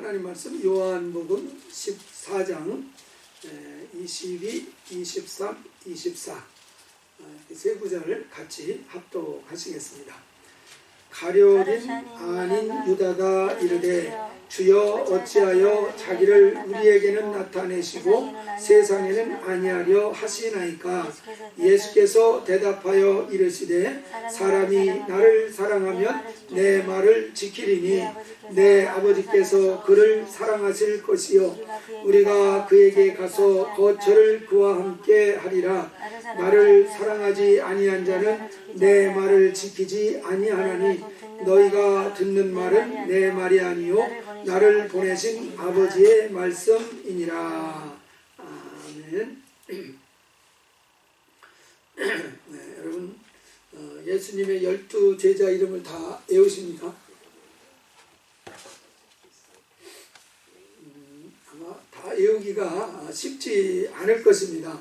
하나님 말씀 요한복음 14장 22, 23, 24 세 구절을 같이 합독하시겠습니다. 가룟 아닌 유다가 이르되 주여 어찌하여 자기를 우리에게는 나타내시고 세상에는 아니하려 하시나이까. 예수께서 대답하여 이르시되 사람이 나를 사랑하면 내 말을 지키리니 내 아버지께서 그를 사랑하실 것이요 우리가 그에게 가서 거처를 그와 함께 하리라. 나를 사랑하지 아니한 자는 내 말을 지키지 아니하나니 너희가 듣는 말은 내 말이 아니요 나를 보내신 아버지의 말씀이니라. 아멘. 네, 여러분 예수님의 12 제자 이름을 다 외우십니까? 아마 다 외우기가 쉽지 않을 것입니다.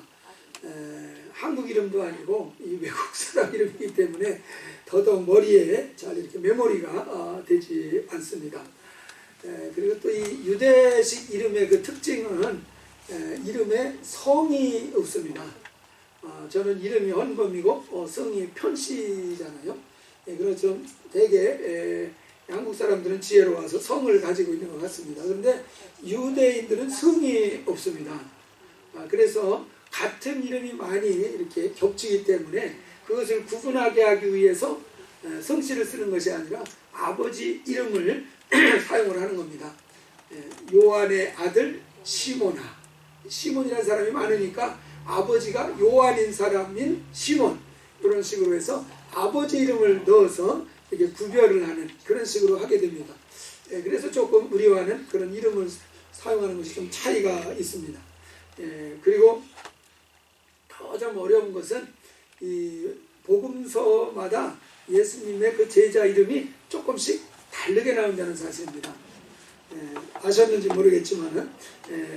한국 이름도 아니고 이 외국 사람 이름이기 때문에 더더욱 머리에 잘 이렇게 메모리가 되지 않습니다. 그리고 또 이 유대식 이름의 그 특징은 이름에 성이 없습니다. 저는 이름이 헌범이고 성이 편씨잖아요. 그래서 되게 한국 사람들은 지혜로워서 성을 가지고 있는 것 같습니다. 그런데 유대인들은 성이 없습니다. 그래서 같은 이름이 많이 이렇게 겹치기 때문에 그것을 구분하게 하기 위해서 성씨를 쓰는 것이 아니라 아버지 이름을 사용을 하는 겁니다. 요한의 아들 시몬이라는 사람이 많으니까 아버지가 요한인 사람인 시몬, 이런 식으로 해서 아버지 이름을 넣어서 이렇게 구별을 하는 그런 식으로 하게 됩니다. 그래서 조금 우리와는 그런 이름을 사용하는 것이 좀 차이가 있습니다. 그리고 더 좀 어려운 것은 이 복음서마다 예수님의 그 제자 이름이 조금씩 다르게 나온다는 사실입니다. 아셨는지 모르겠지만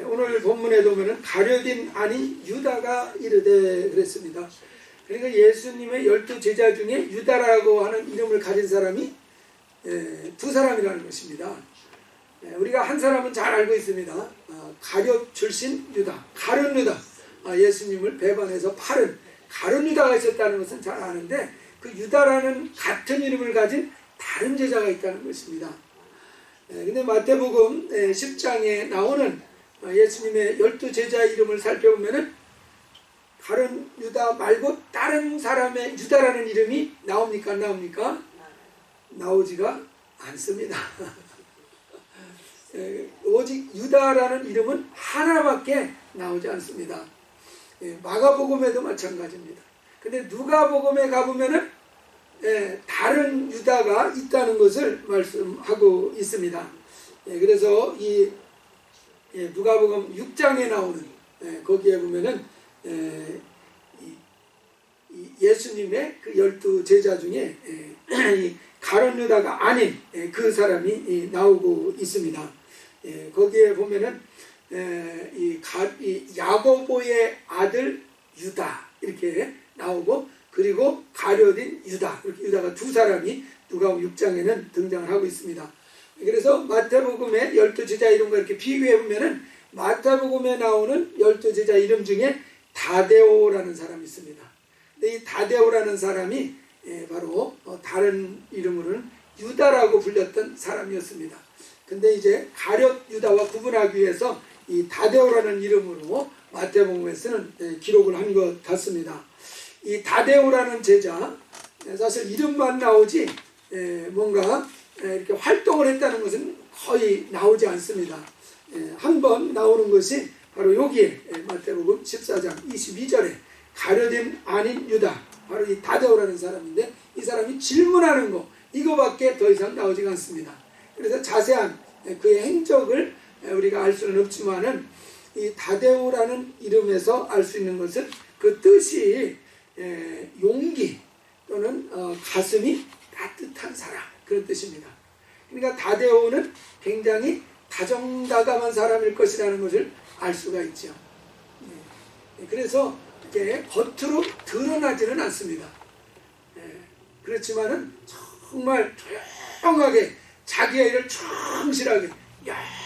오늘 본문에 보면 가룟 아닌 유다가 이르되 그랬습니다. 그러니까 예수님의 12 제자 중에 유다라고 하는 이름을 가진 사람이 두 사람이라는 것입니다. 우리가 한 사람은 잘 알고 있습니다. 가룟 출신 유다, 가룟 유다. 예수님을 배반해서 팔은 가룟 유다가 있었다는 것은 잘 아는데 그 유다라는 같은 이름을 가진 다른 제자가 있다는 것입니다. 근데 마태복음 10장에 나오는 예수님의 12 제자 이름을 살펴보면은 가룟 유다 말고 다른 사람의 유다라는 이름이 나옵니까? 안 나옵니까? 나오지가 않습니다. 오직 유다라는 이름은 하나밖에 나오지 않습니다. 마가복음에도 마찬가지입니다. 근데 누가복음에 가보면은 다른 유다가 있다는 것을 말씀하고 있습니다. 그래서 이 누가복음 6장에 나오는 거기에 보면은 예수님의 그 12 제자 중에 가룟 유다가 아닌 그 사람이 나오고 있습니다. 거기에 보면은 이 야고보의 아들 유다 이렇게 나오고 그리고 가룟인 유다, 이렇게 유다가 두 사람이 누가복음 6장에는 등장을 하고 있습니다. 그래서 마태복음의 12 제자 이름과 이렇게 비교해 보면은 마태복음에 나오는 12 제자 이름 중에 다데오라는 사람이 있습니다. 근데 이 다데오라는 사람이 바로 다른 이름으로는 유다라고 불렸던 사람이었습니다. 근데 이제 가룟 유다와 구분하기 위해서 이 다데오라는 이름으로 마태복음에서는 기록을 한 것 같습니다. 이 다데오라는 제자, 사실 이름만 나오지 뭔가 이렇게 활동을 했다는 것은 거의 나오지 않습니다. 한 번 나오는 것이 바로 여기에 마태복음 14장 22절에 가룟 아닌 유다, 바로 이 다데오라는 사람인데 이 사람이 질문하는 거 이거밖에 더 이상 나오지 않습니다. 그래서 자세한 그의 행적을 우리가 알 수는 없지만은 이 다데오라는 이름에서 알 수 있는 것은 그 뜻이 용기 또는 가슴이 따뜻한 사람, 그런 뜻입니다. 그러니까 다데오는 굉장히 다정다감한 사람일 것이라는 것을 알 수가 있죠. 그래서 이게 겉으로 드러나지는 않습니다. 그렇지만은 정말 조용하게 자기의 일을 충실하게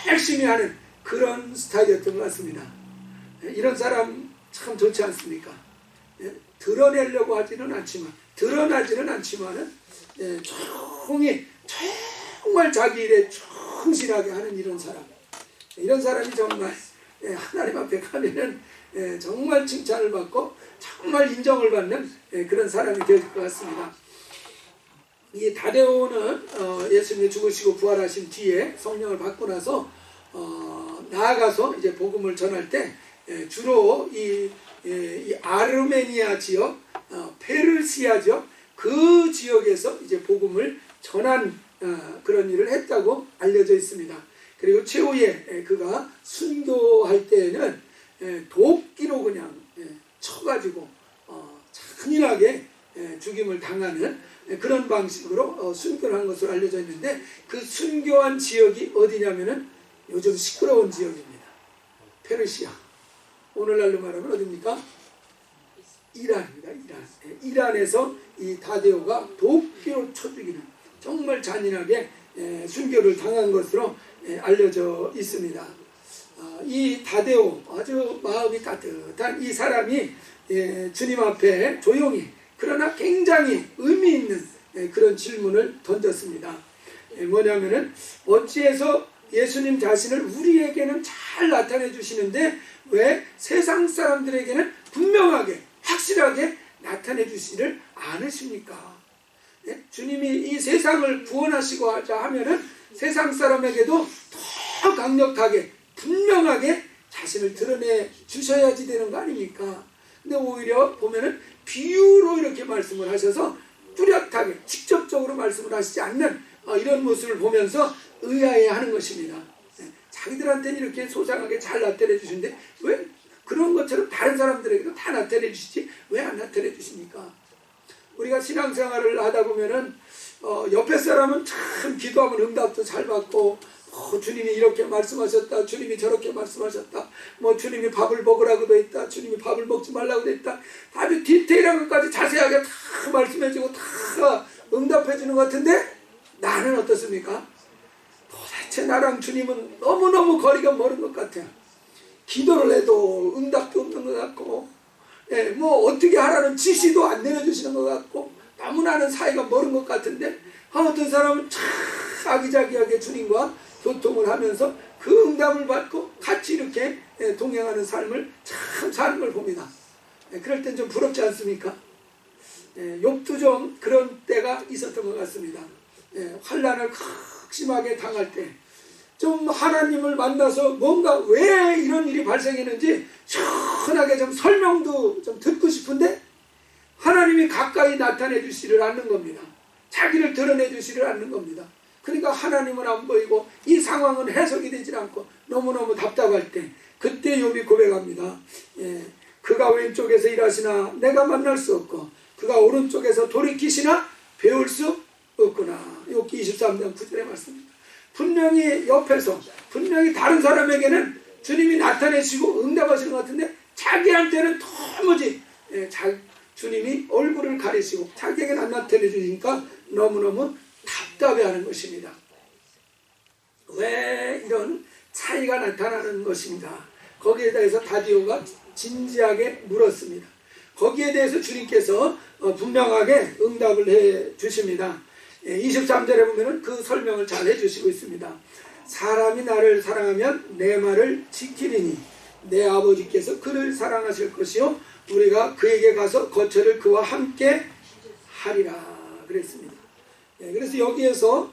열심히 하는 그런 스타일이었던 것 같습니다. 이런 사람 참 좋지 않습니까? 드러내려고 하지는 않지만, 드러나지는 않지만은 정말 자기 일에 충실하게 하는 이런 사람, 이런 사람이 정말 하나님 앞에 가면은 정말 칭찬을 받고 정말 인정을 받는 그런 사람이 될 것 같습니다. 이 다데오는 예수님이 죽으시고 부활하신 뒤에 성령을 받고 나서 나아가서 이제 복음을 전할 때 주로 이 아르메니아 지역, 페르시아 지역, 그 지역에서 이제 복음을 전한 그런 일을 했다고 알려져 있습니다. 그리고 최후에 그가 순교할 때에는 도끼로 그냥 쳐가지고 잔인하게 죽임을 당하는 그런 방식으로 순교를 한 것으로 알려져 있는데, 그 순교한 지역이 어디냐면은 요즘 시끄러운 지역입니다. 페르시아. 오늘날로 말하면 어디입니까? 이란입니다. 이란. 이란에서 이 다데오가 도끼로 쳐 죽이는 정말 잔인하게 순교를 당한 것으로 알려져 있습니다. 이 다데오, 아주 마음이 따뜻한 이 사람이 주님 앞에 조용히 그러나 굉장히 의미 있는 그런 질문을 던졌습니다. 뭐냐면은 어찌해서 예수님 자신을 우리에게는 잘 나타내 주시는데 왜 세상 사람들에게는 분명하게 확실하게 나타내 주시를 않으십니까? 주님이 이 세상을 구원하시고자 하면은 세상 사람에게도 더 강력하게 분명하게 자신을 드러내 주셔야지 되는 거 아닙니까? 근데 오히려 보면은 비유로 이렇게 말씀을 하셔서 뚜렷하게 직접적으로 말씀을 하시지 않는 이런 모습을 보면서 의아해하는 것입니다. 자기들한테는 이렇게 소상하게 잘 나타내 주시는데 왜 그런 것처럼 다른 사람들에게도 다 나타내 주시지 왜 안 나타내 주십니까? 우리가 신앙생활을 하다 보면은 옆에 사람은 참 기도하면 응답도 잘 받고 주님이 이렇게 말씀하셨다, 주님이 저렇게 말씀하셨다, 뭐 주님이 밥을 먹으라고도 했다, 주님이 밥을 먹지 말라고도 했다, 아주 디테일한 것까지 자세하게 다 말씀해주고 다 응답해주는 것 같은데 나는 어떻습니까? 도대체 나랑 주님은 너무너무 거리가 멀은 것 같아요. 기도를 해도 응답도 없는 것 같고, 뭐 어떻게 하라는 지시도 안 내려주시는 것 같고, 너무나는 사이가 멀은 것 같은데 어떤 사람은 참 아기자기하게 주님과 교통을 하면서 그 응답을 받고 같이 이렇게 동행하는 삶을 참 사는 걸 봅니다. 그럴 땐 좀 부럽지 않습니까? 욥도 좀 그런 때가 있었던 것 같습니다. 환난을 극심하게 당할 때 좀 하나님을 만나서 뭔가 왜 이런 일이 발생했는지 시원하게 좀 설명도 좀 듣고 싶은데 하나님이 가까이 나타내 주시를 않는 겁니다. 자기를 드러내 주시를 않는 겁니다. 그러니까 하나님은 안 보이고 이 상황은 해석이 되질 않고 너무너무 답답할 때 그때 욥이 고백합니다. 그가 왼쪽에서 일하시나 내가 만날 수 없고 그가 오른쪽에서 돌이키시나 배울 수 없구나. 욥기 23장 9절의 말씀입니다. 분명히 옆에서 분명히 다른 사람에게는 주님이 나타내시고 응답하시는 것 같은데 자기한테는 도무지 주님이 얼굴을 가리시고 자기에게는 안 나타내 주니까 너무너무 답답해하는 것입니다. 왜 이런 차이가 나타나는 것인가? 거기에 대해서 다데오가 진지하게 물었습니다. 거기에 대해서 주님께서 분명하게 응답을 해 주십니다. 23절에 보면 그 설명을 잘 해주시고 있습니다. 사람이 나를 사랑하면 내 말을 지키리니 내 아버지께서 그를 사랑하실 것이요 우리가 그에게 가서 거처를 그와 함께 하리라 그랬습니다. 그래서 여기에서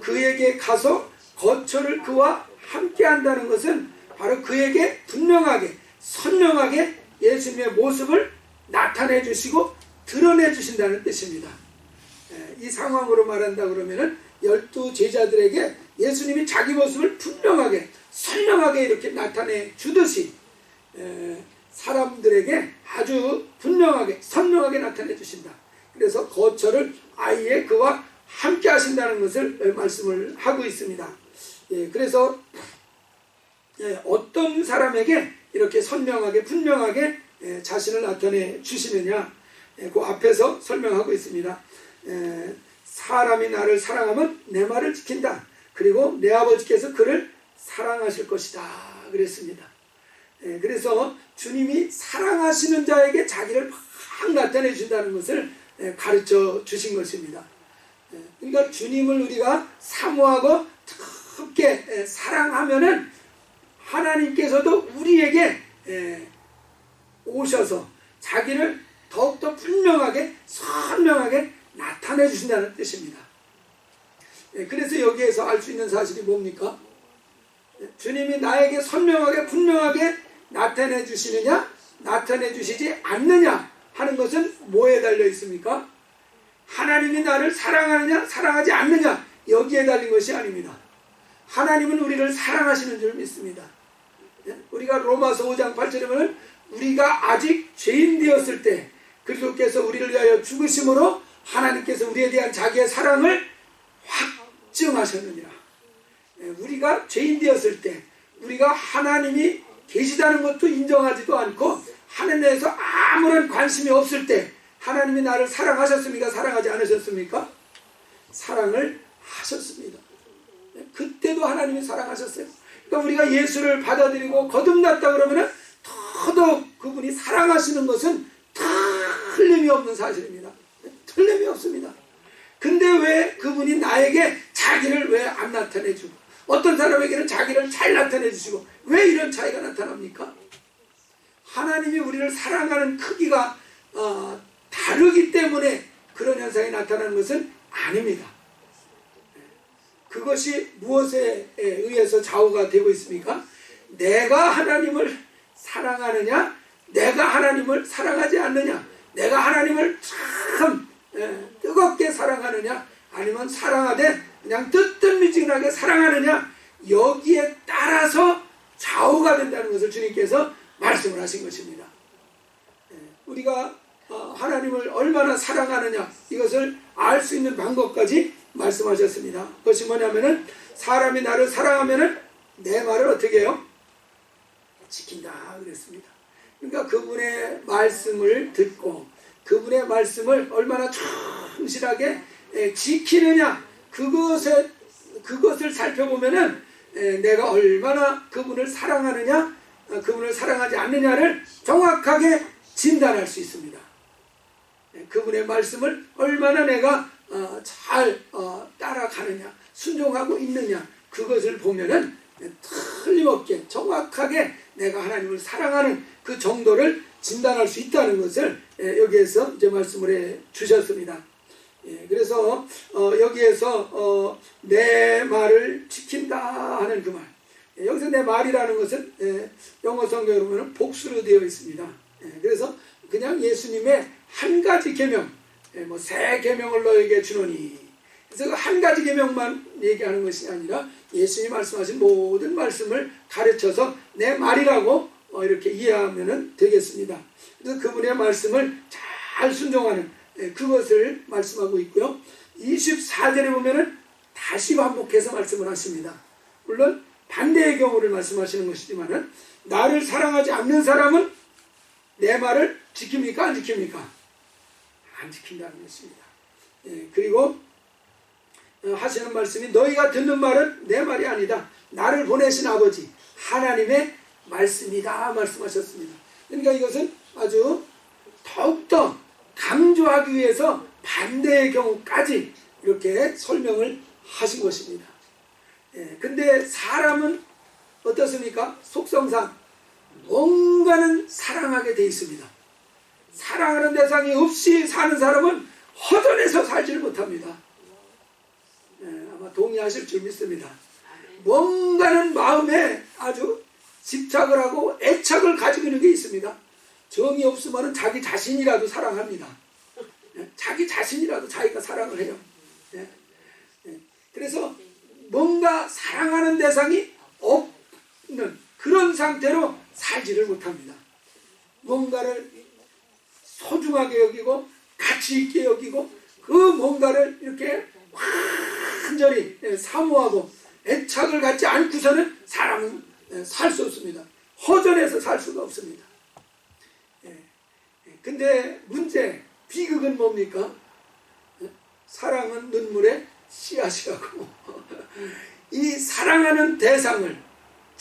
그에게 가서 거처를 그와 함께 한다는 것은 바로 그에게 분명하게 선명하게 예수님의 모습을 나타내 주시고 드러내 주신다는 뜻입니다. 이 상황으로 말한다 그러면은 12 제자들에게 예수님이 자기 모습을 분명하게 선명하게 이렇게 나타내 주듯이 사람들에게 아주 분명하게 선명하게 나타내 주신다. 그래서 거처를 아예 그와 함께 하신다는 것을 말씀을 하고 있습니다. 그래서 어떤 사람에게 이렇게 선명하게 분명하게 자신을 나타내 주시느냐 그 앞에서 설명하고 있습니다. 사람이 나를 사랑하면 내 말을 지킨다. 그리고 내 아버지께서 그를 사랑하실 것이다 그랬습니다. 그래서 주님이 사랑하시는 자에게 자기를 막 나타내 준다는 것을 가르쳐 주신 것입니다. 그러니까 주님을 우리가 사모하고 특게 사랑하면은 하나님께서도 우리에게 오셔서 자기를 더욱더 분명하게 선명하게 나타내 주신다는 뜻입니다. 그래서 여기에서 알 수 있는 사실이 뭡니까? 주님이 나에게 선명하게 분명하게 나타내 주시느냐 나타내 주시지 않느냐 하는 것은 뭐에 달려 있습니까? 하나님이 나를 사랑하느냐 사랑하지 않느냐 여기에 달린 것이 아닙니다. 하나님은 우리를 사랑하시는 줄 믿습니다. 우리가 로마서 5장 8절에 보면 우리가 아직 죄인 되었을 때 그리스도께서 우리를 위하여 죽으심으로 하나님께서 우리에 대한 자기의 사랑을 확증하셨느니라. 우리가 죄인 되었을 때 우리가 하나님이 계시다는 것도 인정하지도 않고 하나님에 대해서 아무런 관심이 없을 때 하나님이 나를 사랑하셨습니까? 사랑하지 않으셨습니까? 사랑을 하셨습니다. 그때도 하나님이 사랑하셨어요. 그러니까 우리가 예수를 받아들이고 거듭났다 그러면 더더욱 그분이 사랑하시는 것은 틀림이 없는 사실입니다. 틀림이 없습니다. 근데 왜 그분이 나에게 자기를 왜 안 나타내주고 어떤 사람에게는 자기를 잘 나타내주시고 왜 이런 차이가 나타납니까? 하나님이 우리를 사랑하는 크기가 다르기 때문에 그런 현상이 나타나는 것은 아닙니다. 그것이 무엇에 의해서 좌우가 되고 있습니까? 내가 하나님을 사랑하느냐 내가 하나님을 사랑하지 않느냐 내가 하나님을 참 뜨겁게 사랑하느냐 아니면 사랑하되 그냥 뜨뜻미지근하게 사랑하느냐 여기에 따라서 좌우가 된다는 것을 주님께서 말씀을 하신 것입니다. 우리가 하나님을 얼마나 사랑하느냐 이것을 알 수 있는 방법까지 말씀하셨습니다. 그것이 뭐냐면은 사람이 나를 사랑하면은 내 말을 어떻게 해요? 지킨다 그랬습니다. 그러니까 그분의 말씀을 듣고 그분의 말씀을 얼마나 충실하게 지키느냐 그것을 살펴보면은 내가 얼마나 그분을 사랑하느냐 그분을 사랑하지 않느냐를 정확하게 진단할 수 있습니다. 그분의 말씀을 얼마나 내가 잘 따라가느냐 순종하고 있느냐 그것을 보면은 틀림없게 정확하게 내가 하나님을 사랑하는 그 정도를 진단할 수 있다는 것을 여기에서 이제 말씀을 해 주셨습니다. 그래서 여기에서 내 말을 지킨다 하는 그 말 여기서 내 말이라는 것은 영어 성경에 보면 복수로 되어 있습니다. 그래서 그냥 예수님의 한 가지 계명 뭐 새 계명을 너에게 주노니 그래서 그 한 가지 계명만 얘기하는 것이 아니라 예수님 말씀하신 모든 말씀을 가르쳐서 내 말이라고 이렇게 이해하면 되겠습니다. 그래서 그분의 말씀을 잘 순종하는 그것을 말씀하고 있고요. 24절에 보면은 다시 반복해서 말씀을 하십니다. 물론 반대의 경우를 말씀하시는 것이지만은 나를 사랑하지 않는 사람은 내 말을 지킵니까? 안 지킵니까? 안 지킨다는 것입니다. 그리고 하시는 말씀이 너희가 듣는 말은 내 말이 아니다. 나를 보내신 아버지 하나님의 말씀이다 말씀하셨습니다. 그러니까 이것은 아주 더욱더 강조하기 위해서 반대의 경우까지 이렇게 설명을 하신 것입니다. 근데 사람은 어떻습니까? 속성상 뭔가는 사랑하게 돼 있습니다. 사랑하는 대상이 없이 사는 사람은 허전해서 살지를 못합니다. 아마 동의하실 줄 믿습니다. 뭔가는 마음에 아주 집착을 하고 애착을 가지고 있는 게 있습니다. 정이 없으면 자기 자신이라도 사랑합니다. 자기 자신이라도 자기가 사랑을 해요. 그래서 뭔가 사랑하는 대상이 없는 그런 상태로 살지를 못합니다. 뭔가를 소중하게 여기고 가치 있게 여기고 그 뭔가를 이렇게 완전히 사모하고 애착을 갖지 않고서는 사람은 살 수 없습니다. 허전해서 살 수가 없습니다. 근데 문제, 비극은 뭡니까? 사랑은 눈물의 씨앗이라고 이 사랑하는 대상을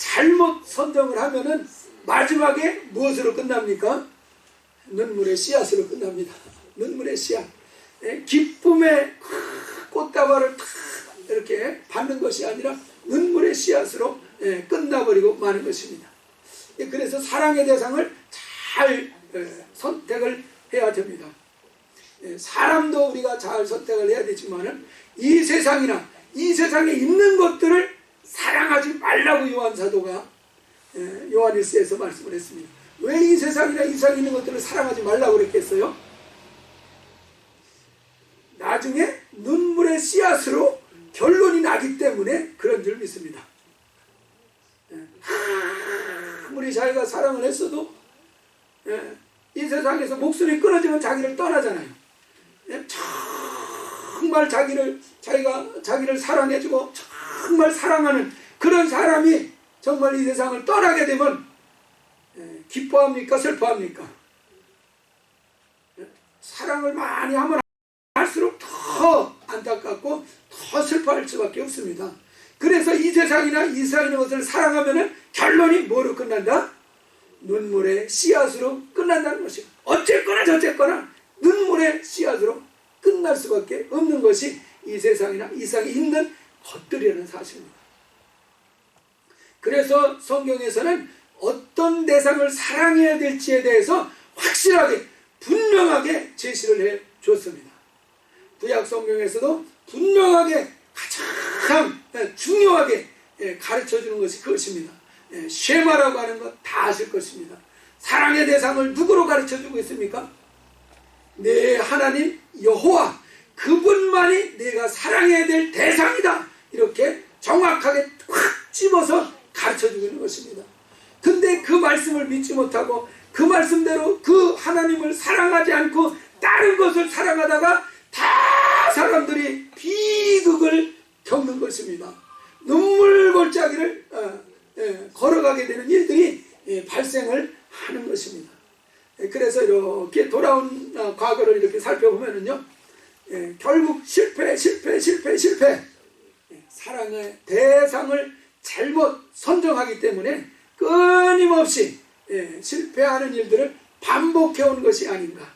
잘못 선정을 하면은 마지막에 무엇으로 끝납니까? 눈물의 씨앗으로 끝납니다. 눈물의 씨앗. 기쁨의 꽃다발을 탁 이렇게 받는 것이 아니라 눈물의 씨앗으로 끝나버리고 마는 것입니다. 그래서 사랑의 대상을 잘 선택을 해야 됩니다. 사람도 우리가 잘 선택을 해야 되지만은 이 세상이나 이 세상에 있는 것들을 사랑하지 말라고 요한 사도가 요한일서에서 말씀을 했습니다. 왜 이 세상이나 이 세상에 있는 것들을 사랑하지 말라고 그랬겠어요? 나중에 눈물의 씨앗으로 결론이 나기 때문에 그런 줄 믿습니다. 아무리 자기가 사랑을 했어도 이 세상에서 목숨이 끊어지면 자기를 떠나잖아요. 정말 자기를 사랑해주고 정말 사랑하는 그런 사람이 정말 이 세상을 떠나게 되면 기뻐합니까? 슬퍼합니까? 사랑을 많이 하면 할수록 더 안타깝고 더 슬퍼할 수밖에 없습니다. 그래서 이 세상이나 이 세상에 있는 것을 사랑하면 결론이 뭐로 끝난다? 눈물의 씨앗으로 끝난다는 것이고, 어쨌거나 저쨌거나 눈물의 씨앗으로 끝날 수밖에 없는 것이 이 세상이나 이 세상에 있는 것들이라는 사실입니다. 그래서 성경에서는 어떤 대상을 사랑해야 될지에 대해서 확실하게 분명하게 제시를 해 줬습니다. 구약 성경에서도 분명하게 가장 중요하게 가르쳐 주는 것이 그것입니다. 쉐마라고 하는 것 다 아실 것입니다. 사랑의 대상을 누구로 가르쳐 주고 있습니까? 내 하나님 여호와, 그분만이 내가 사랑해야 될 대상이다, 이렇게 정확하게 확 집어서 가르쳐 주고 있는 것입니다. 근데 그 말씀을 믿지 못하고 그 말씀대로 그 하나님을 사랑하지 않고 다른 것을 사랑하다가 다 사람들이 비극을 겪는 것입니다. 눈물골짜기를 걸어가게 되는 일들이 발생을 하는 것입니다. 그래서 이렇게 돌아온 과거를 이렇게 살펴보면은요, 결국 실패. 사랑의 대상을 잘못 선정하기 때문에 끊임없이 실패하는 일들을 반복해온 것이 아닌가.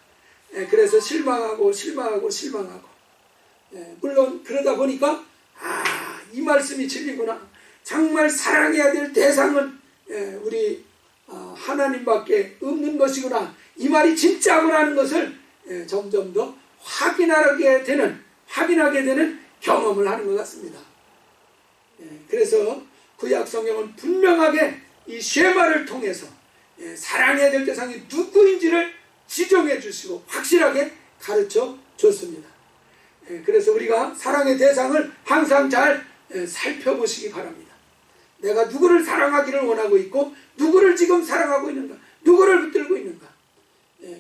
그래서 실망하고 물론 그러다 보니까 이 말씀이 진리구나. 정말 사랑해야 될 대상은 우리 하나님밖에 없는 것이구나, 이 말이 진짜구나 하는 것을 점점 더 확인하게 되는 경험을 하는 것 같습니다. 그래서 구약 성경은 분명하게 이 쉐마를 통해서 사랑해야 될 대상이 누구인지를 지정해 주시고 확실하게 가르쳐 줬습니다. 그래서 우리가 사랑의 대상을 항상 잘 살펴보시기 바랍니다. 내가 누구를 사랑하기를 원하고 있고 누구를 지금 사랑하고 있는가, 누구를 붙들고 있는가,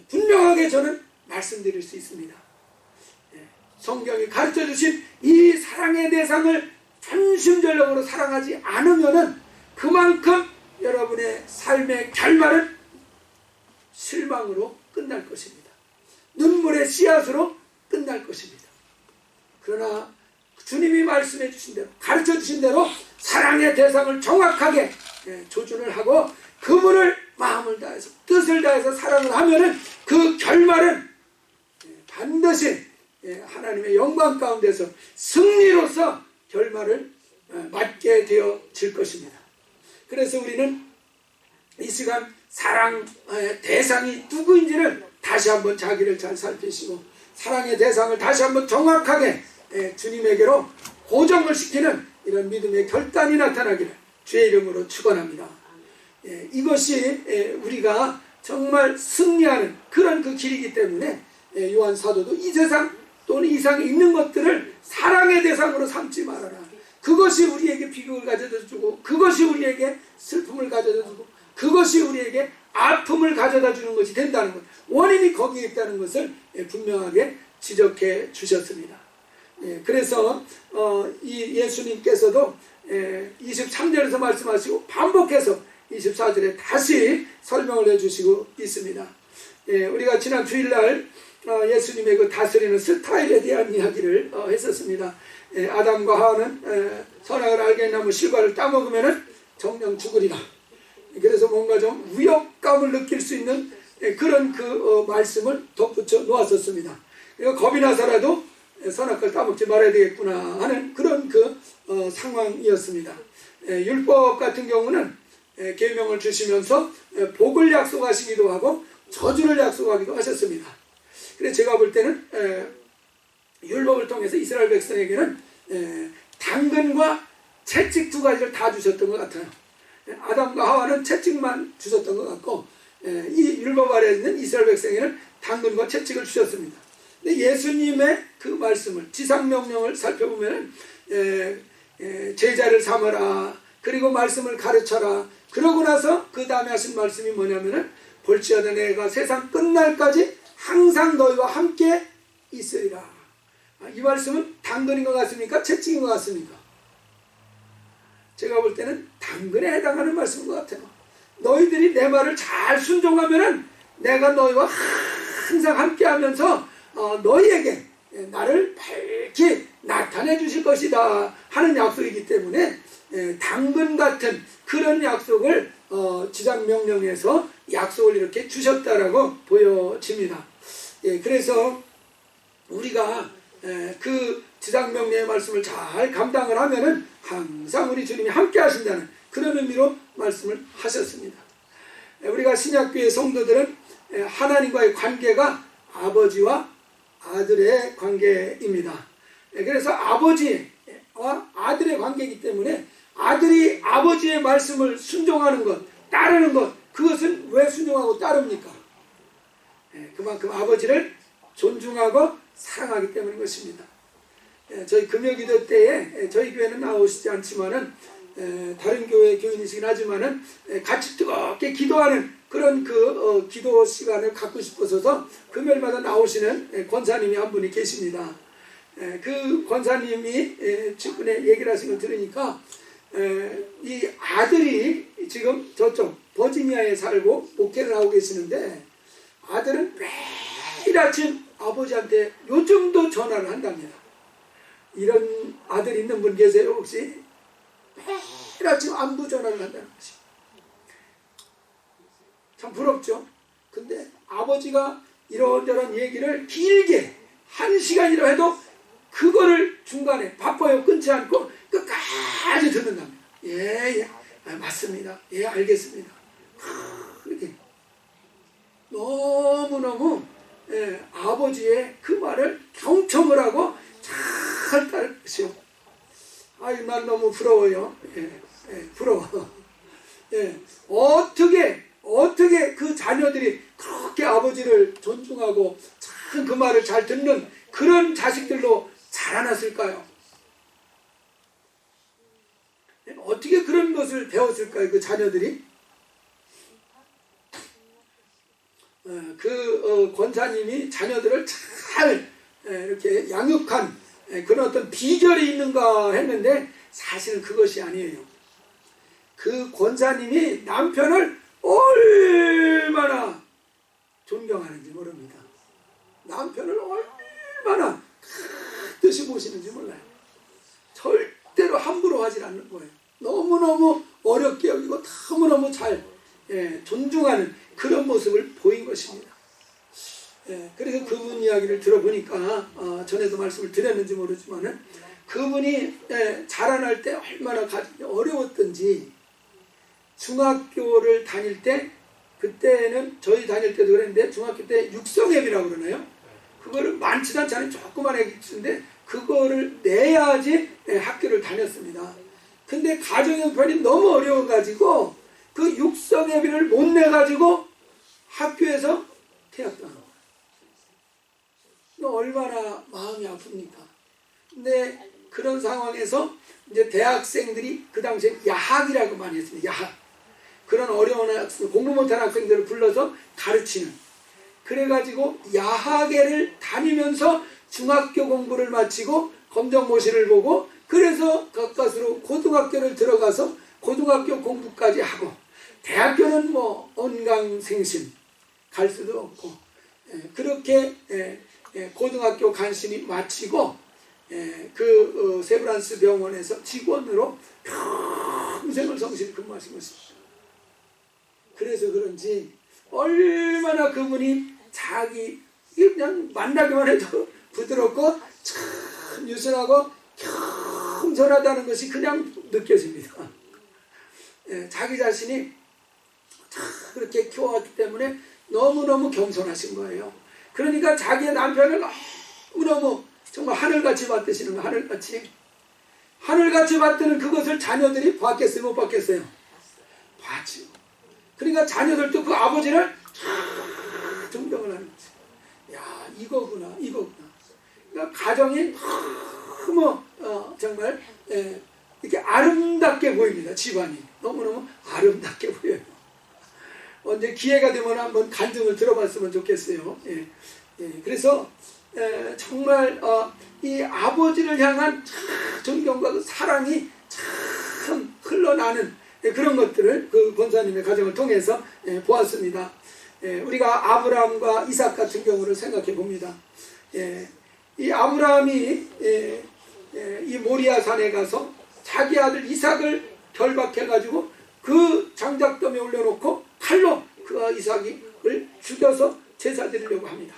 분명하게 저는 말씀드릴 수 있습니다. 성경이 가르쳐 주신 이 사랑의 대상을 전심전력으로 사랑하지 않으면은 그만큼 여러분의 삶의 결말은 실망으로 끝날 것입니다. 눈물의 씨앗으로 끝날 것입니다. 그러나 주님이 말씀해 주신 대로, 가르쳐 주신 대로 사랑의 대상을 정확하게 조준을 하고 그분을 마음을 다해서 뜻을 다해서 사랑을 하면은 그 결말은 반드시 하나님의 영광 가운데서 승리로서 결말을 맞게 되어질 것입니다. 그래서 우리는 이 시간 사랑의 대상이 누구인지를 다시 한번 자기를 잘 살피시고 사랑의 대상을 다시 한번 정확하게 주님에게로 고정을 시키는 이런 믿음의 결단이 나타나기를 주의 이름으로 축원합니다. 이것이 우리가 정말 승리하는 그런 그 길이기 때문에 요한 사도도 이 세상 또는 이 세상에 있는 것들을 사랑의 대상으로 삼지 말아라. 그것이 우리에게 비극을 가져다 주고 그것이 우리에게 슬픔을 가져다 주고 그것이 우리에게 아픔을 가져다 주는 것이 된다는 것, 원인이 거기에 있다는 것을 분명하게 지적해 주셨습니다. 그래서 이 예수님께서도 23절에서 말씀하시고 반복해서 24절에 다시 설명을 해주시고 있습니다. 우리가 지난 주일날 예수님의 그 다스리는 스타일에 대한 이야기를 했었습니다. 아담과 하와는 선악을 알게 된 나무 실과를 따먹으면은 정령 죽으리라. 그래서 뭔가 좀 위협감을 느낄 수 있는 그런 말씀을 덧붙여 놓았었습니다. 그리고 겁이 나서라도 선악과를 따먹지 말아야 되겠구나 하는 그런 상황이었습니다. 율법 같은 경우는 계명을 주시면서 복을 약속하시기도 하고 저주를 약속하기도 하셨습니다. 그래서 제가 볼 때는 율법을 통해서 이스라엘 백성에게는 당근과 채찍 두 가지를 다 주셨던 것 같아요. 아담과 하와는 채찍만 주셨던 것 같고 이 율법 아래에 있는 이스라엘 백성에게는 당근과 채찍을 주셨습니다. 근데 예수님의 그 말씀을 지상명령을 살펴보면 제자를 삼아라, 그리고 말씀을 가르쳐라. 그러고 나서 그 다음에 하신 말씀이 뭐냐면은 볼지어다 내가 세상 끝날까지 항상 너희와 함께 있으리라. 이 말씀은 당근인 것 같습니까? 채찍인 것 같습니까? 제가 볼 때는 당근에 해당하는 말씀인 것 같아요. 너희들이 내 말을 잘 순종하면은 내가 너희와 항상 함께 하면서 너희에게 나를 밝히 나타내 주실 것이다 하는 약속이기 때문에 당근 같은 그런 약속을 지상명령에서 약속을 이렇게 주셨다라고 보여집니다. 그래서 우리가 그 지상명령의 말씀을 잘 감당을 하면은 항상 우리 주님이 함께 하신다는 그런 의미로 말씀을 하셨습니다. 우리가 신약교회 성도들은 하나님과의 관계가 아버지와 아들의 관계입니다. 그래서 아버지와 아들의 관계이기 때문에 아들이 아버지의 말씀을 순종하는 것, 따르는 것, 그것은 왜 순종하고 따릅니까? 그만큼 아버지를 존중하고 사랑하기 때문인 것입니다. 저희 금요기도 때에 저희 교회는 나오시지 않지만은 다른 교회 교인이시긴 하지만은 같이 뜨겁게 기도하는 그런 기도 시간을 갖고 싶어서 금요일마다 나오시는 권사님이 한 분이 계십니다. 그 권사님이 최근에 얘기를 하신 걸 들으니까 이 아들이 지금 저쪽 버지니아에 살고 목회를 하고 계시는데 아들은 매일 아침 아버지한테 요즘도 전화를 한답니다. 이런 아들 있는 분 계세요 혹시? 매일 아침 안부 전화를 한다는 것이 참 부럽죠. 근데 아버지가 이런저런 얘기를 길게 1시간이라 해도 그거를 중간에 바빠요 끊지 않고 끝까지 듣는답니다. 예, 맞습니다. 예, 알겠습니다. 이렇게 너무너무 아버지의 그 말을 경청을 하고 잘 따를 것이요. 아유, 난 너무 부러워요. 부러워. 어떻게 그 자녀들이 그렇게 아버지를 존중하고 참 그 말을 잘 듣는 그런 자식들로 자라났을까요? 어떻게 그런 것을 배웠을까요? 그 자녀들이? 권사님이 자녀들을 잘 이렇게 양육한 그런 어떤 비결이 있는가 했는데 사실은 그것이 아니에요. 그 권사님이 남편을 얼마나 존경하는지 모릅니다. 남편을 얼마나 뜻이 보시는지 몰라요. 절대로 함부로 하지 않는 거예요. 너무너무 어렵게 여기고 너무너무 잘 존중하는 그런 모습을 보인 것입니다. 그래서 그분 이야기를 들어보니까 전에도 말씀을 드렸는지 모르지만은 그분이 자라날 때 얼마나 가슴이 어려웠던지 중학교를 다닐 때 그때는 저희 다닐 때도 그랬는데 중학교 때 육성회비라고 그러나요? 그거를 많지도 않잖아요. 조그만 애기인데 그거를 내야지 학교를 다녔습니다. 근데 가정 형편이 너무 어려워가지고 그 육성회비를 못 내가지고 학교에서 퇴학당한 거예요. 얼마나 마음이 아픕니까? 근데 그런 상황에서 이제 대학생들이 그 당시에 야학이라고 많이 했습니다. 야학. 그런 어려운 학생, 공부 못하는 학생들을 불러서 가르치는. 그래가지고 야학회를 다니면서 중학교 공부를 마치고 검정고시를 보고 그래서 가까스로 고등학교를 들어가서 고등학교 공부까지 하고 대학교는 뭐 언강생심 갈 수도 없고 그렇게 고등학교 간신히 마치고 세브란스 병원에서 직원으로 평생을 성실히 근무하신 것입니다. 그래서 그런지 얼마나 그분이 자기 그냥 만나기만 해도 부드럽고 참 유순하고 겸손하다는 것이 그냥 느껴집니다. 예, 자기 자신이 참 그렇게 키워왔기 때문에 너무너무 겸손하신 거예요. 그러니까 자기의 남편을 너무너무 정말 하늘같이 받드시는 거예요. 하늘같이 받드는 그것을 자녀들이 봤겠어요? 못 봤겠어요? 봤죠. 그러니까 자녀들도 그 아버지를 존경을 하는 거죠. 야, 이거구나. 그러니까 가정이 너무 정말 이렇게 아름답게 보입니다. 집안이 너무너무 아름답게 보여요. 언제 기회가 되면 한번 간증을 들어봤으면 좋겠어요. 그래서 정말 이 아버지를 향한 존경과 그 사랑이 참 흘러나는 그런 것들을 그 권사님의 가정을 통해서 보았습니다. 우리가 아브라함과 이삭 같은 경우를 생각해 봅니다. 이 아브라함이 이 모리아 산에 가서 자기 아들 이삭을 결박해 가지고 그 장작더미에 올려놓고 칼로 그 이삭을 죽여서 제사 드리려고 합니다.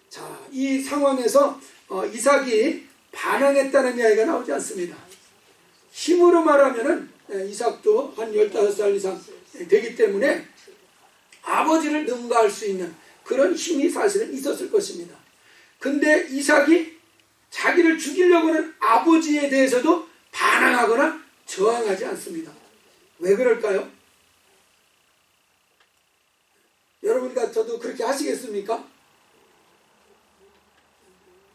자, 이 상황에서 이삭이 반항했다는 이야기가 나오지 않습니다. 힘으로 말하면은 이삭도 한 15살 이상 되기 때문에 아버지를 능가할 수 있는 그런 힘이 사실은 있었을 것입니다. 근데 이삭이 자기를 죽이려고 하는 아버지에 대해서도 반항하거나 저항하지 않습니다. 왜 그럴까요? 여러분 같아도 그렇게 하시겠습니까?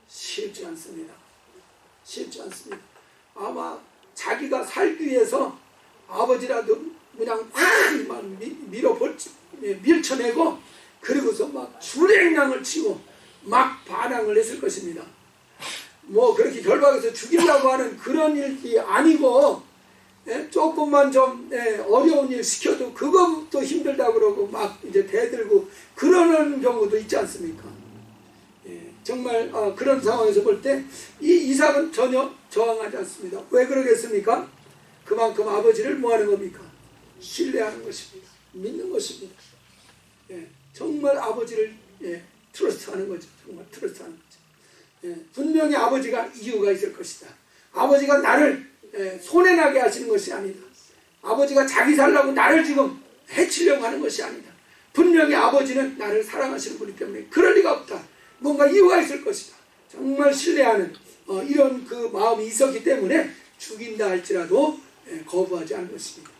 쉽지 않습니다. 아마 자기가 살기 위해서 아버지라도 그냥 확 밀쳐내고 그리고서 막 주랭랑을 치고 막 반항을 했을 것입니다. 뭐 그렇게 결박해서 죽이려고 하는 그런 일이 아니고 조금만 좀 어려운 일 시켜도 그것도 힘들다 그러고 막 이제 대들고 그러는 경우도 있지 않습니까? 정말 그런 상황에서 볼 때 이 이삭은 전혀 저항하지 않습니다. 왜 그러겠습니까? 그만큼 아버지를 뭐 하는 겁니까? 신뢰하는 것입니다. 믿는 것입니다. 정말 아버지를 트러스트하는 거죠. 정말 트러스트하는 거죠. 분명히 아버지가 이유가 있을 것이다. 아버지가 나를 손해나게 하시는 것이 아니다. 아버지가 자기 살라고 나를 지금 해치려고 하는 것이 아니다. 분명히 아버지는 나를 사랑하시는 분이기 때문에 그럴 리가 없다. 뭔가 이유가 있을 것이다. 정말 신뢰하는 이런 그 마음이 있었기 때문에 죽인다 할지라도 거부하지 않은 것입니다.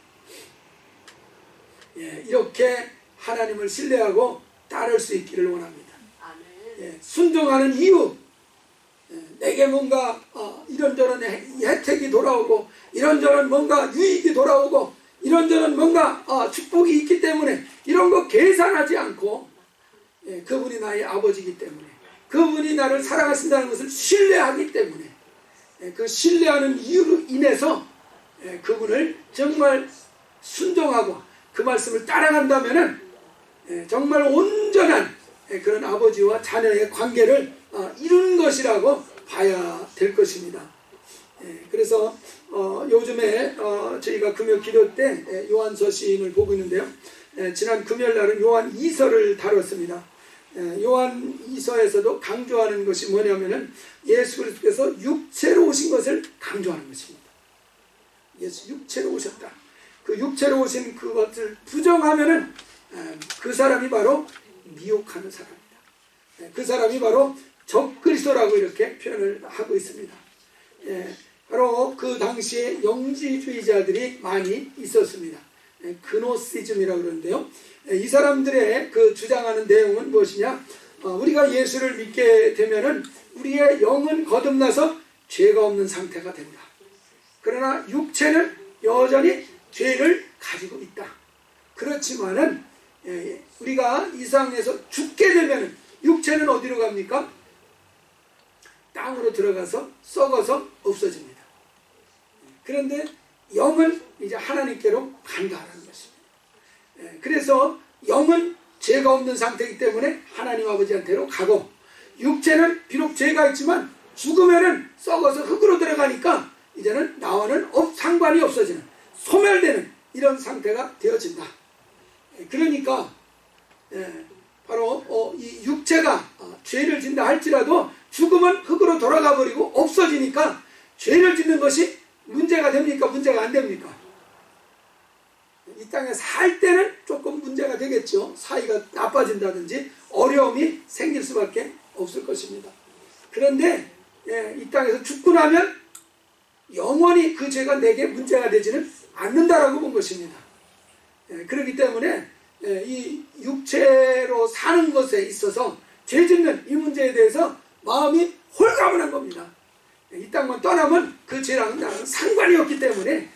이렇게 하나님을 신뢰하고 따를 수 있기를 원합니다. 순종하는 이유, 내게 뭔가 이런저런 혜택이 돌아오고 이런저런 뭔가 유익이 돌아오고 이런저런 뭔가 축복이 있기 때문에 이런 거 계산하지 않고 그분이 나의 아버지이기 때문에 그분이 나를 사랑하신다는 것을 신뢰하기 때문에 그 신뢰하는 이유로 인해서 그분을 정말 순종하고 그 말씀을 따라간다면은 정말 온전한 그런 아버지와 자녀의 관계를 이룬 것이라고 봐야 될 것입니다. 그래서 요즘에 저희가 금요 기도 때 요한서 시인을 보고 있는데요. 지난 금요일 날은 요한 2서를 다뤘습니다. 요한 2서에서도 강조하는 것이 뭐냐면은 예수 그리스도께서 육체로 오신 것을 강조하는 것입니다. 예수 육체로 오셨다. 그 육체로 오신 그것을 부정하면은 그 사람이 바로 미혹하는 사람입니다. 그 사람이 바로 적그리스도라고 이렇게 표현을 하고 있습니다. 바로 그 당시에 영지주의자들이 많이 있었습니다. 그노시즘이라고 그러는데요. 이 사람들의 그 주장하는 내용은 무엇이냐? 우리가 예수를 믿게 되면은 우리의 영은 거듭나서 죄가 없는 상태가 된다. 그러나 육체는 여전히 죄를 가지고 있다. 그렇지만은 우리가 이 세상에서 죽게 되면은 육체는 어디로 갑니까? 땅으로 들어가서 썩어서 없어집니다. 그런데 영은 이제 하나님께로 간다라는 것입니다. 그래서 영은 죄가 없는 상태이기 때문에 하나님 아버지한테로 가고 육체는 비록 죄가 있지만 죽으면은 썩어서 흙으로 들어가니까 이제는 나와는 상관이 없어지는, 소멸되는 이런 상태가 되어진다. 그러니까 바로 이 육체가 죄를 짓는다 할지라도 죽으면 흙으로 돌아가 버리고 없어지니까 죄를 짓는 것이 문제가 됩니까? 문제가 안 됩니까? 이 땅에 살 때는 조금 문제가 되겠죠. 사이가 나빠진다든지 어려움이 생길 수밖에 없을 것입니다. 그런데 이 땅에서 죽고 나면 영원히 그 죄가 내게 문제가 되지는 않는다라고 본 것입니다. 그렇기 때문에 이 육체로 사는 것에 있어서 죄 짓는 이 문제에 대해서 마음이 홀가분한 겁니다. 이 땅만 떠나면 그 죄랑은 나랑 상관이 없기 때문에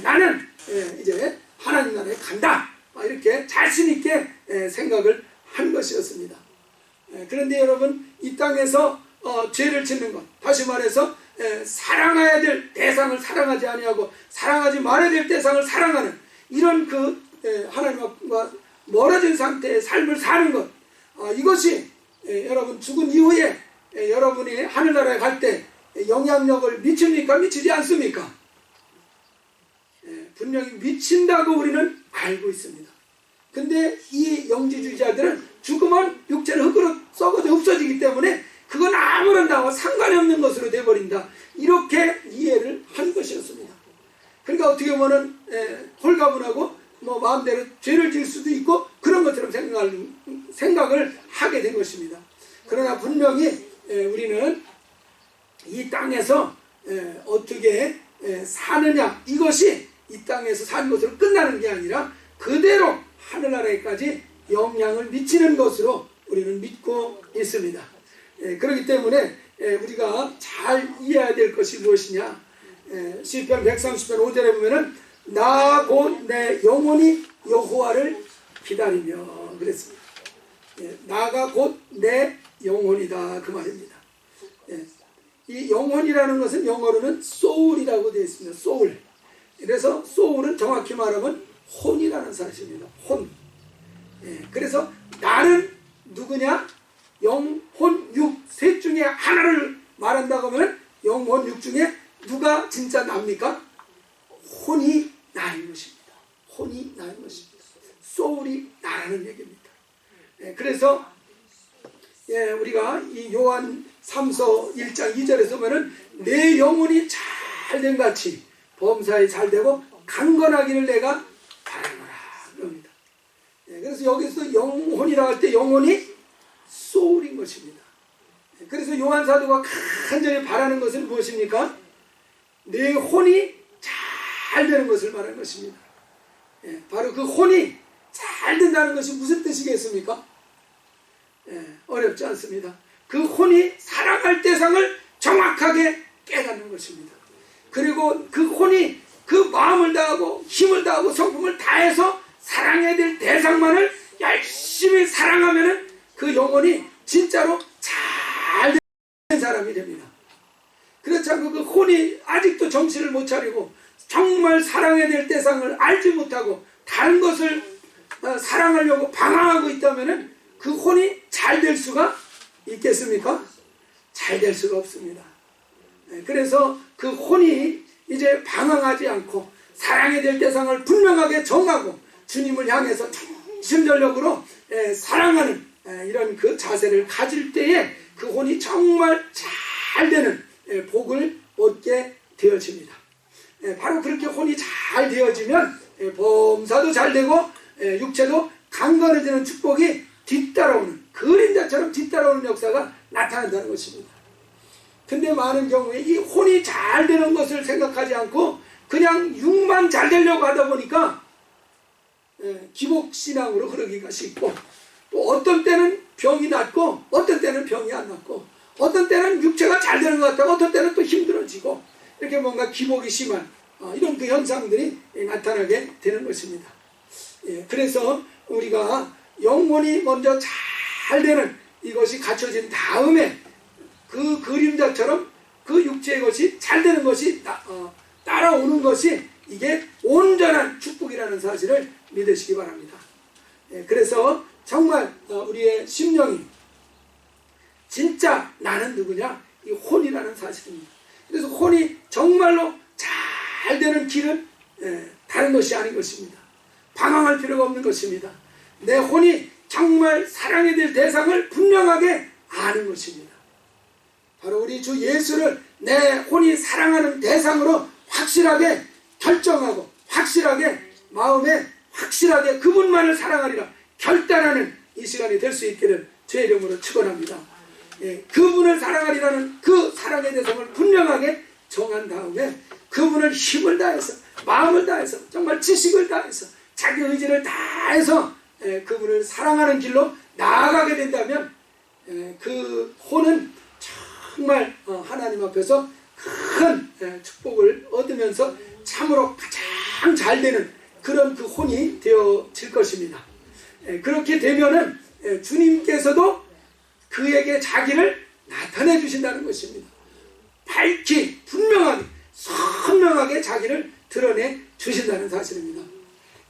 나는 이제 하나님 나라에 간다, 이렇게 자신 있게 생각을 한 것이었습니다. 그런데 여러분, 이 땅에서 죄를 짓는 것, 다시 말해서 사랑해야 될 대상을 사랑하지 아니하고 사랑하지 말아야 될 대상을 사랑하는 이런 그 하나님과 멀어진 상태의 삶을 사는 것, 이것이 여러분 죽은 이후에 여러분이 하늘나라에 갈 때 영향력을 미칩니까? 미치지 않습니까? 분명히 미친다고 우리는 알고 있습니다. 근데 이 영지주의자들은 죽으면 육체는 흙으로 썩어져 없어지기 때문에 그건 아무런 나와 상관이 없는 것으로 돼버린다, 이렇게 이해를 한 것이었습니다. 그러니까 어떻게 보면 홀가분하고 마음대로 죄를 지을 수도 있고 그런 것처럼 생각을 하게 된 것입니다. 그러나 분명히 우리는 이 땅에서 어떻게 사느냐, 이것이 이 땅에서 사는 것으로 끝나는 게 아니라 그대로 하늘나라에까지 영향을 미치는 것으로 우리는 믿고 있습니다. 그렇기 때문에 우리가 잘 이해해야 될 것이 무엇이냐, 시편 130편 5절에 보면은 나 곧 내 영혼이 여호와를 기다리며 그랬습니다. 나가 곧 내 영혼이다, 그 말입니다. 이 영혼이라는 것은 영어로는 soul이라고 되어 있습니다. soul. 그래서 soul은 정확히 말하면 혼이라는 사실입니다. 혼. 그래서 나는 누구냐? 영혼, 육, 셋 중에 하나를 말한다고 하면 영혼, 육 중에 누가 진짜 납니까? 혼이 나인 것입니다. 혼이 나인 것입니다. soul이 나라는 얘기입니다. 그래서 우리가 이 요한 3서 1장 2절에서 보면은 내 영혼이 잘된 같이 범사에 잘되고 강건하기를 내가 바라노라 그럽니다. 그래서 여기서 영혼이라고 할 때 영혼이 소울인 것입니다. 그래서 요한 사도가 간절히 바라는 것은 무엇입니까? 내 혼이 잘 되는 것을 말하는 것입니다. 바로 그 혼이 잘 된다는 것이 무슨 뜻이겠습니까? 어렵지 않습니다. 그 혼이 사랑할 대상을 정확하게 깨닫는 것입니다. 그리고 그 혼이 그 마음을 다하고 힘을 다하고 성품을 다해서 사랑해야 될 대상만을 열심히 사랑하면은 그 영혼이 진짜로 잘 된 사람이 됩니다. 그렇지 않고 그 혼이 아직도 정신을 못 차리고 정말 사랑해야 될 대상을 알지 못하고 다른 것을 사랑하려고 방황하고 있다면은 그 혼이 잘 될 수가 있겠습니까? 잘 될 수가 없습니다. 그래서 그 혼이 이제 방황하지 않고 사랑해야 될 대상을 분명하게 정하고 주님을 향해서 전심전력으로 사랑하는 이런 그 자세를 가질 때에 그 혼이 정말 잘 되는 복을 얻게 되어집니다. 바로 그렇게 혼이 잘 되어지면 범사도 잘 되고 육체도 강건해지는 축복이 뒤따라오는, 그림자처럼 뒤따라오는 역사가 나타난다는 것입니다. 근데 많은 경우에 이 혼이 잘 되는 것을 생각하지 않고 그냥 육만 잘 되려고 하다 보니까 기복신앙으로 흐르기가 쉽고, 또 어떤 때는 병이 낫고 어떤 때는 병이 안 낫고 어떤 때는 육체가 잘 되는 것 같다고 어떤 때는 또 힘들어지고, 이렇게 뭔가 기복이 심한 이런 그 현상들이 나타나게 되는 것입니다. 그래서 우리가 영혼이 먼저 잘 되는 이것이 갖춰진 다음에 그 그림자처럼 그 육체의 것이 잘 되는 것이 따라오는 것이 이게 온전한 축복이라는 사실을 믿으시기 바랍니다. 그래서 정말 우리의 심령이 진짜 나는 누구냐? 이 혼이라는 사실입니다. 그래서 혼이 정말로 잘 되는 길은 다른 것이 아닌 것입니다. 방황할 필요가 없는 것입니다. 내 혼이 정말 사랑해야 될 대상을 분명하게 아는 것입니다. 바로 우리 주 예수를 내 혼이 사랑하는 대상으로 확실하게 결정하고 확실하게 마음에 확실하게 그분만을 사랑하리라 결단하는 이 시간이 될 수 있기를 주의 이름으로 축원합니다. 그분을 사랑하리라는 그 사랑의 대상을 분명하게 정한 다음에 그분을 힘을 다해서 마음을 다해서 정말 지식을 다해서 자기 의지를 다해서 그분을 사랑하는 길로 나아가게 된다면 그 혼은 정말 하나님 앞에서 큰 축복을 얻으면서 참으로 가장 잘 되는 그런 그 혼이 되어질 것입니다. 그렇게 되면은 주님께서도 그에게 자기를 나타내 주신다는 것입니다. 밝히 분명하게 선명하게 자기를 드러내 주신다는 사실입니다.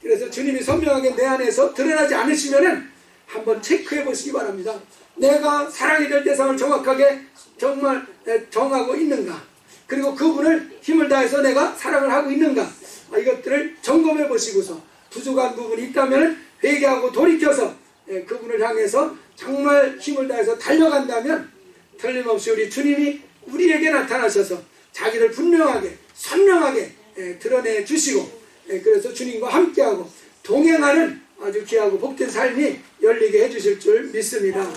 그래서 주님이 선명하게 내 안에서 드러나지 않으시면은 한번 체크해 보시기 바랍니다. 내가 사랑이 될 대상을 정확하게 정말 정하고 있는가, 그리고 그분을 힘을 다해서 내가 사랑을 하고 있는가, 이것들을 점검해 보시고서 부족한 부분이 있다면 회개하고 돌이켜서 그분을 향해서 정말 힘을 다해서 달려간다면 틀림없이 우리 주님이 우리에게 나타나셔서 자기를 분명하게 선명하게 드러내 주시고, 그래서 주님과 함께하고 동행하는 아주 귀하고 복된 삶이 열리게 해주실 줄 믿습니다.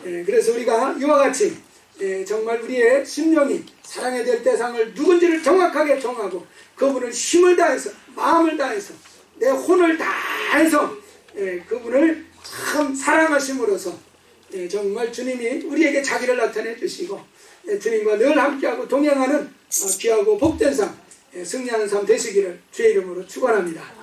그래서 우리가 이와 같이 정말 우리의 심령이 사랑해야 될 대상을 누군지를 정확하게 정하고 그분을 힘을 다해서 마음을 다해서 내 혼을 다해서 그분을 참 사랑하심으로써 정말 주님이 우리에게 자기를 나타내 주시고 주님과 늘 함께하고 동행하는 귀하고 복된 삶, 승리하는 삶 되시기를 주의 이름으로 축원합니다.